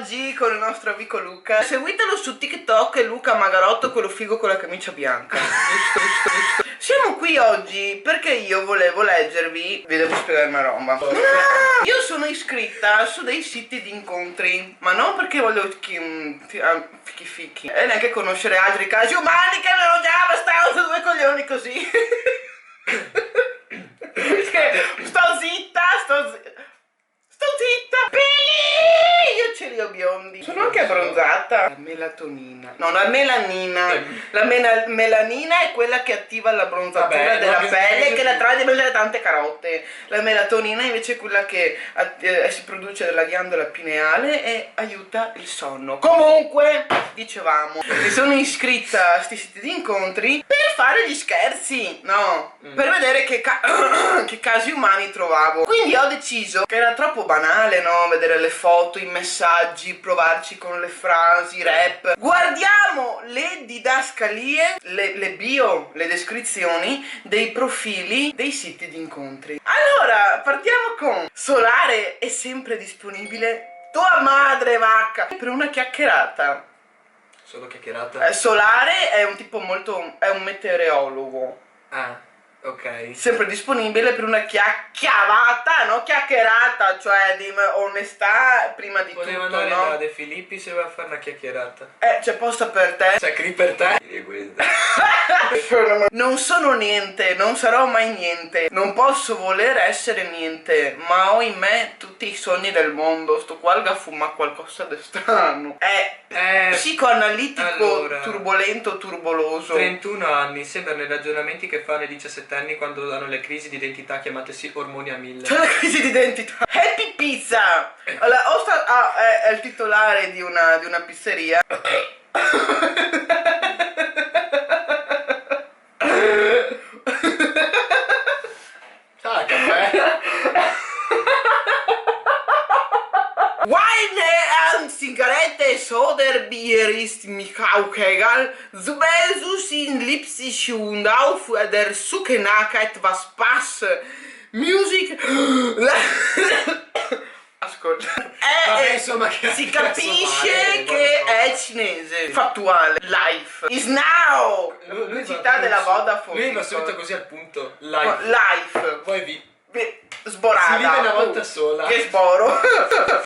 oggi con il nostro amico Luca. Seguitelo su TikTok, è Luca Magarotto, quello figo con la camicia bianca. Siamo qui oggi perché io volevo leggervi, vi devo spiegare una roba. Io sono iscritta su dei siti di incontri, ma non perché voglio fichi e neanche conoscere altri casi umani che avevo già abbastanza due coglioni così. Sto zitta. Io ce li ho biondi. Sono anche abbronzata. La melatonina. No, la melanina. La melanina è quella che attiva l'abbronzatura della pelle, che la trae di mangiare tante carote. La melatonina invece è quella che si produce dalla ghiandola pineale e aiuta il sonno. Comunque, dicevamo, mi sono iscritta a questi siti di incontri per fare gli scherzi, no? Per vedere che casi umani trovavo. Quindi ho deciso che era troppo banale, no? Vedere le foto, i messaggi, provarci con le frasi, rap. Guardiamo le didascalie, le bio, le descrizioni dei profili dei siti di incontri. Allora, partiamo con: Solare è sempre disponibile, tua madre vacca, per una chiacchierata. Solo chiacchierata? Solare è un tipo molto... è un meteorologo. Ah, ok. Sempre disponibile per una chiacchierata, no? Chiacchierata, cioè di onestà prima di Volevo tutto, andare no? da De Filippi se voleva fare una chiacchierata. C'è posta per te. Cioè, qui per te. Non sono niente, non sarò mai niente. Non posso voler essere niente, ma ho in me tutti i sogni del mondo. Sto qua a fumare qualcosa di strano. È psicoanalitico, allora, turbolento, turboloso. 31 anni, sembrano i ragionamenti che fanno ai 17 anni quando hanno le crisi di identità chiamatesi ormoni a 1000. C'è la crisi di identità. Happy Pizza. Allora, è il titolare di una pizzeria. Ciao, caffè. Weine und Zigarette Soderbier ist Michaukegal, Zubelsus in Lipsisch und auf der Suche nach etwas Pass. Music. Ascolta. Vabbè, insomma, si capisce che è cinese. Fattuale. Life is now. La pubblicità della Vodafone. Lui va subito così al punto. Life. Life. Poi Sborata. si vive una volta sola. Che sboro.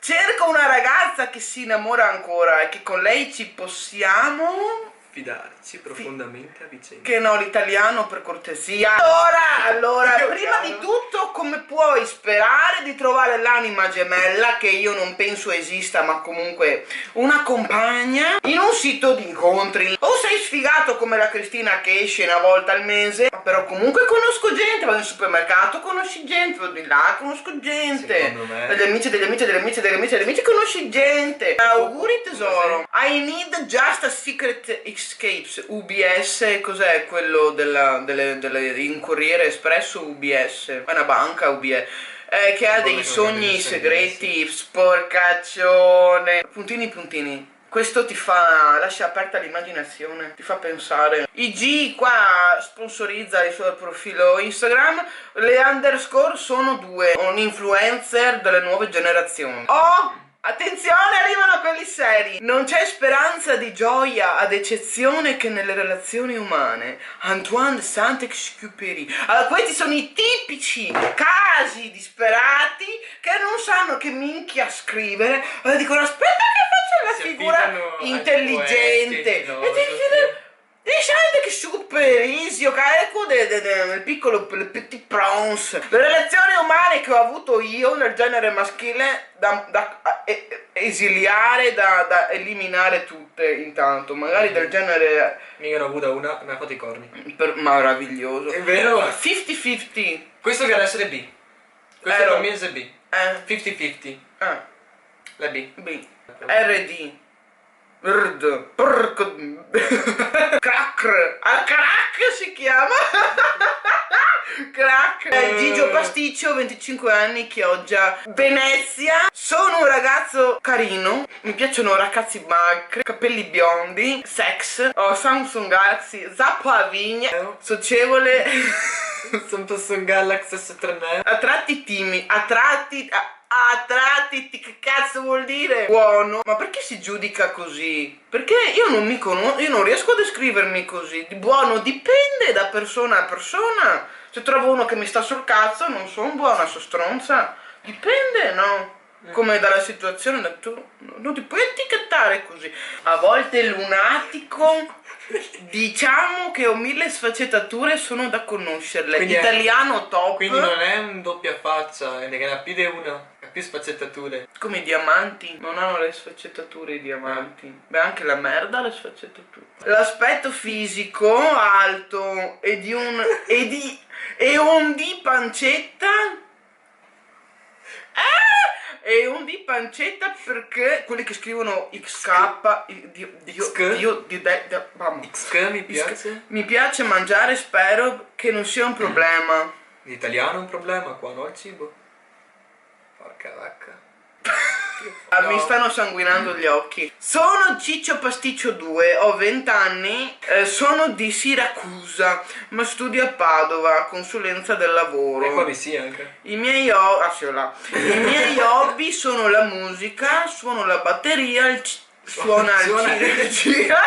Cerco una ragazza che si innamora ancora e che con lei ci possiamo fidarci profondamente a vicenda. Che no, l'italiano per cortesia. Allora, prima di tutto, come puoi sperare di trovare l'anima gemella, che io non penso esista, ma comunque una compagna, in un sito di incontri? O sei sfigato come la Cristina che esce una volta al mese, ma però comunque conosco gente, vado in supermercato, conosci gente, vado di là, conosco gente. Secondo me. Degli amici, conosci gente. Auguri tesoro. I need just a secret escapes. UBS, cos'è quello in Corriere Espresso? UBS è una banca, UBS, che ha dei sogni segreti. Sporcaccione. Puntini. Questo ti lascia aperta l'immaginazione, ti fa pensare. IG qua sponsorizza il suo profilo Instagram. Le underscore sono 2, un influencer delle nuove generazioni. Attenzione, arrivano quelli seri. Non c'è speranza di gioia ad eccezione che nelle relazioni umane. Antoine de Saint-Exupéry. Allora, questi sono i tipici casi disperati che non sanno che minchia scrivere. Allora dicono: aspetta che faccio la figura intelligente. E sai che superisio, carico del piccolo Petit Prince. Le relazioni umane che ho avuto io nel genere maschile da esiliare, da eliminare tutte intanto. Magari del genere... Mica ne ho avuta una, mi ha fatto i corni. Meraviglioso. È vero? 50-50. Questo che adesso è B. Questo per me è B. 50-50. La B. B. RD. Crack si chiama. Crack. Gigio Pasticcio, 25 anni, Chioggia, Venezia. Sono un ragazzo carino, mi piacciono ragazzi macri, capelli biondi, sex, ho Samsung Galaxy, zappo a vigne, socievole. Samsung Galaxy S3 a tratti timidi, a tratti A tratti, che cazzo vuol dire? Buono. Ma perché si giudica così? Perché io non mi conosco, io non riesco a descrivermi così. Di buono dipende da persona a persona. Se trovo uno che mi sta sul cazzo, non sono buona, sono stronza. Dipende, no? Come dalla situazione, tu non ti puoi etichettare così. A volte lunatico, diciamo che ho 1000 sfaccettature, sono da conoscerle. Quindi Italiano top. Quindi non è un doppia faccia, ne ha più di una, ha più sfaccettature. Come i diamanti, non hanno le sfaccettature i diamanti. Beh, anche la merda ha le sfaccettature. L'aspetto fisico alto e un di pancetta. E un di pancetta perché quelli che scrivono XK, XK mi piace. Mi piace mangiare, spero che non sia un problema. L'italiano è un problema, qua no il cibo. Porca vacca. Mi stanno sanguinando gli occhi. Sono Ciccio Pasticcio 2, ho 20 anni, sono di Siracusa, ma studio a Padova, consulenza del lavoro. E qua mi sia anche. I miei hobby sono la musica, suono la batteria, suona il cinema.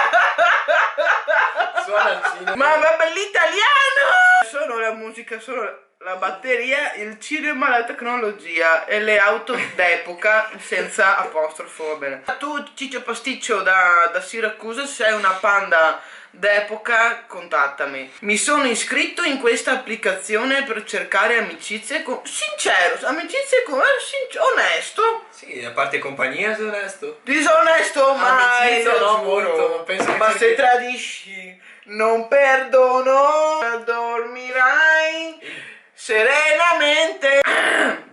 Suona il cinema. Ma vabbè, l'italiano! Sono la musica, sono la batteria, il cinema, la tecnologia e le auto d'epoca senza apostrofo, va bene. Tu, Ciccio Pasticcio da Siracusa, sei una panda d'epoca, contattami. Mi sono iscritto in questa applicazione per cercare amicizie onesto. Sì, a parte compagnia sei onesto. Disonesto mai, Amicizia lo no, giuro. molto. Penso che Ma sia se che- tradisci non perdono, dormirai serenamente.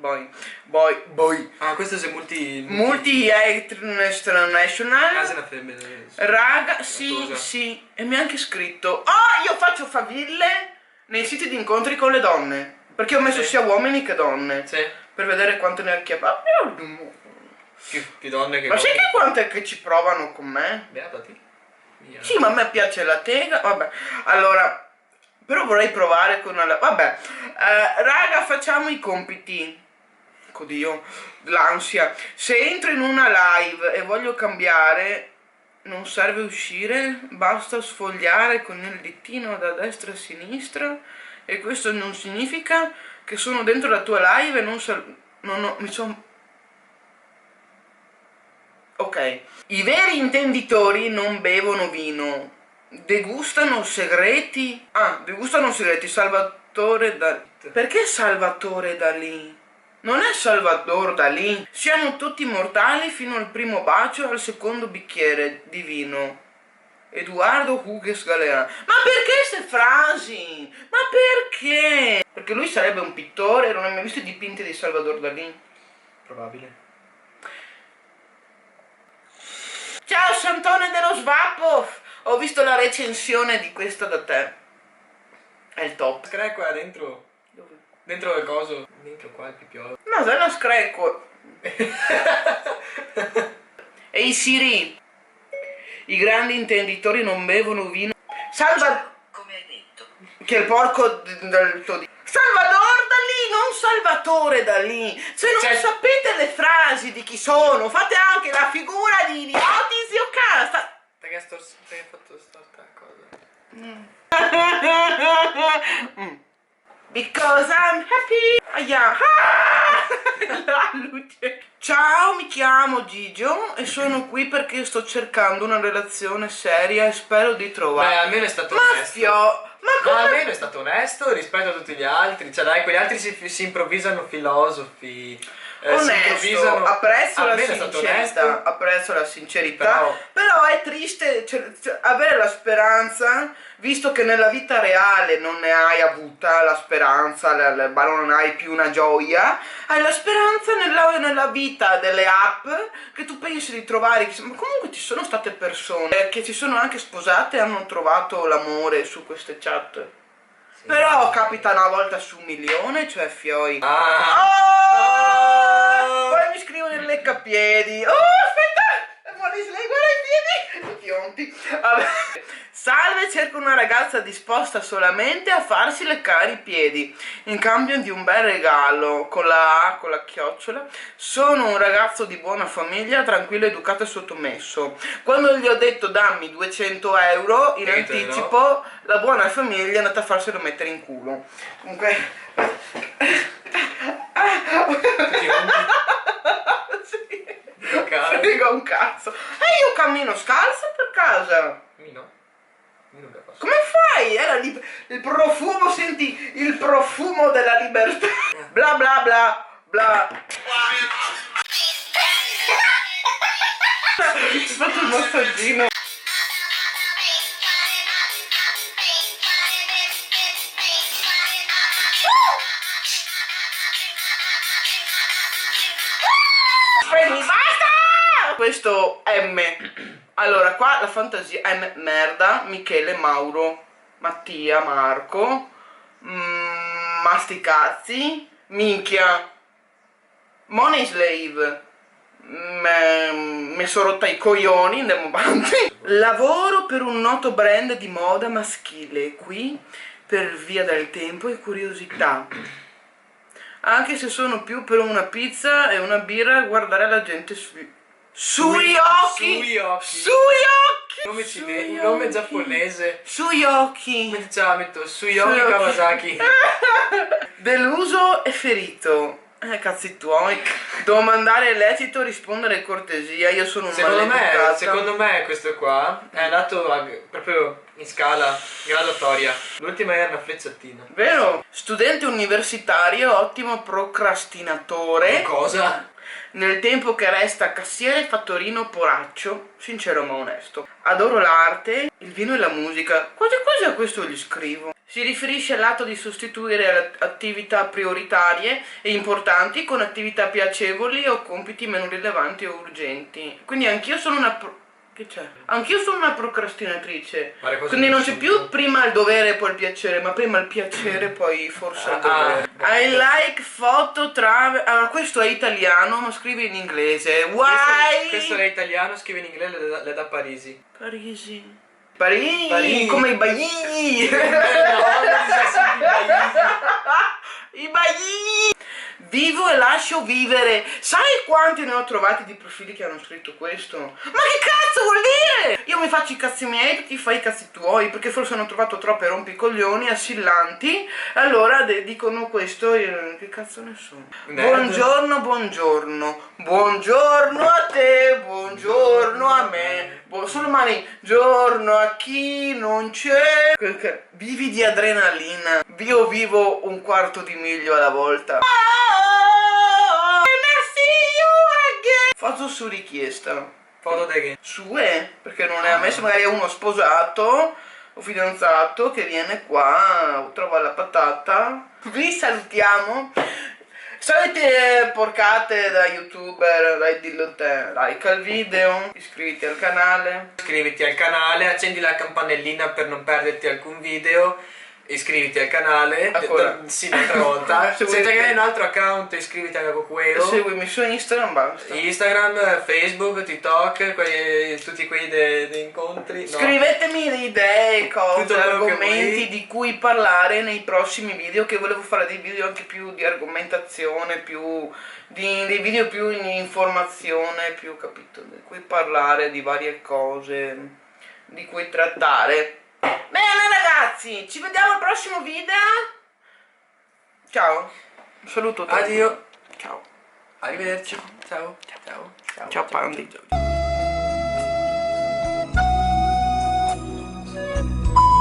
Poi. Ah, questo è Multi International. Ah, se la femmina. Raga, Scusa. sì, e mi ha anche scritto. io faccio faville nei siti di incontri con le donne. Perché ho messo Sì. sia uomini che donne. Sì. Per vedere quanto ne acchiappa. Più donne che Ma sai uomini. che quante che ci provano con me? Beatati. Sì, ma a me piace la tega. Vabbè, allora. Però vorrei provare con una. Vabbè. Raga, facciamo i compiti. Oddio, l'ansia. Se entro in una live e voglio cambiare, non serve uscire, basta sfogliare con il ditino da destra a sinistra. E questo non significa che sono dentro la tua live e mi sono. Ok. I veri intenditori non bevono vino, degustano segreti. Degustano segreti. Salvatore Dalì. Perché Salvatore Dalì? Non è Salvador Dalì. Siamo tutti mortali fino al primo bacio e al secondo bicchiere di vino. Edoardo Hugues Galeano. Ma perché queste frasi? Ma perché? Perché lui sarebbe un pittore e non hai mai visto i dipinti di Salvador Dalì? Probabile. Ciao Santone dello Svappo! Ho visto la recensione di questa da te. È il top. Screi qua dentro. Dove? Dentro il coso. Dentro qua il pipiolo. No, sei una screcco. Ehi Siri, i grandi intenditori non bevono vino. Come hai detto. Che il porco del tuo Salvador Dalì, non Salvatore Dalì. Se non sapete le frasi di chi sono, fate anche la figura di idioti, zio cazzo. Perché hai fatto sta cosa? Because I'm happy. La luce. Ciao, mi chiamo Gigio e sono qui perché sto cercando una relazione seria e spero di trovare. Beh, almeno è stato onesto. Ma Ma come? almeno è stato onesto rispetto a tutti gli altri. Cioè dai, quegli altri si improvvisano filosofi. Si Onesto, improvvisano. apprezzo la Almeno è stato sincerità, onesto. apprezzo la sincerità, Però- però è triste avere la speranza, visto che nella vita reale non ne hai avuta la speranza, ma non hai più una gioia, hai la speranza nella vita delle app che tu pensi di trovare, ma comunque ci sono state persone che si sono anche sposate e hanno trovato l'amore su queste chat. Però capita una volta su 1.000.000, cioè fioi. Poi mi scrivono il leccapiedi. Aspetta! Guarda i piedi! I pionti. Vabbè. Salve, cerco una ragazza disposta solamente a farsi leccare i piedi in cambio di un bel regalo, con la A, con la chiocciola. Sono un ragazzo di buona famiglia, tranquillo, educato e sottomesso. Quando gli ho detto dammi 200 euro in anticipo, no? La buona famiglia è andata a farselo mettere in culo. Comunque... Frega un cazzo. E io cammino scalza per casa. No. Come fai? Era il profumo, senti il profumo della libertà. Bla bla bla bla. Ho fatto il massaggino. Basta! Questo M. Allora, qua la fantasia M, merda, Michele, Mauro, Mattia, Marco, masticazzi, minchia, Money Slave, mi sono rotta i coglioni, andiamo avanti. Lavoro per un noto brand di moda maschile, qui per via del tempo e curiosità. Anche se sono più per una pizza e una birra a guardare la gente sugli occhi! Come ci vedi? Un nome giapponese. Sugli occhi! Come diciamo, metto Suyoki Kawasaki. Deluso e ferito. Cazzi tuoi. Devo mandare lecito, rispondere cortesia. Io sono un maleducata. Secondo me questo qua è andato proprio in scala gradatoria. L'ultima era una frecciatina. Vero? Studente universitario, ottimo procrastinatore. Cosa? Nel tempo che resta cassiere, fattorino, poraccio, sincero ma onesto. Adoro l'arte, il vino e la musica. Quasi quasi a questo gli scrivo. Si riferisce all'atto di sostituire attività prioritarie e importanti con attività piacevoli o compiti meno rilevanti o urgenti. Quindi anch'io sono una... Che c'è? Anch'io sono una procrastinatrice. Quindi non c'è più prima il dovere e poi il piacere, ma prima il piacere poi forse il dovere. I like photo travel. Allora, questo è italiano, ma scrive in inglese. Why? Questo è italiano, scrive in inglese, le da Parisi. Parisi. Parisi. Come i bagni. No, non I bagni. Vivo e lascio vivere. Sai quanti ne ho trovati di profili che hanno scritto questo? Ma che cazzo vuol dire? Io mi faccio i cazzi miei, tu ti fai i cazzi tuoi, perché forse hanno trovato troppe rompicoglioni, assillanti. Allora dicono questo, che cazzo ne so. Buongiorno, buongiorno. Buongiorno a te, buongiorno a me. Solo mani, giorno a chi non c'è. Vivi di adrenalina. Io vivo 1/4 di miglio alla volta. Foto su richiesta. Foto da che? Sue, perché non è ammesso, magari è uno sposato o fidanzato che viene qua, trova la patata. Vi salutiamo. Solite porcate da youtuber, dai, dillo te, like al video, iscriviti al canale. Iscriviti al canale, accendi la campanellina per non perderti alcun video. Iscriviti al canale. Ancora? Sì, un'altra volta. Se te hai un altro account, iscriviti a Cocuero. Seguimi su Instagram, basta. Instagram, Facebook, TikTok, tutti quei dei incontri. No. Scrivetemi le idee, cose, argomenti di cui parlare nei prossimi video, che volevo fare dei video anche più di argomentazione, dei video più in informazione, più, capito, di cui parlare di varie cose, di cui trattare. Bene ragazzi, ci vediamo al prossimo video. Ciao. Un saluto a tutti. Addio. Ciao. Arrivederci. Ciao. Ciao. Ciao Pandi.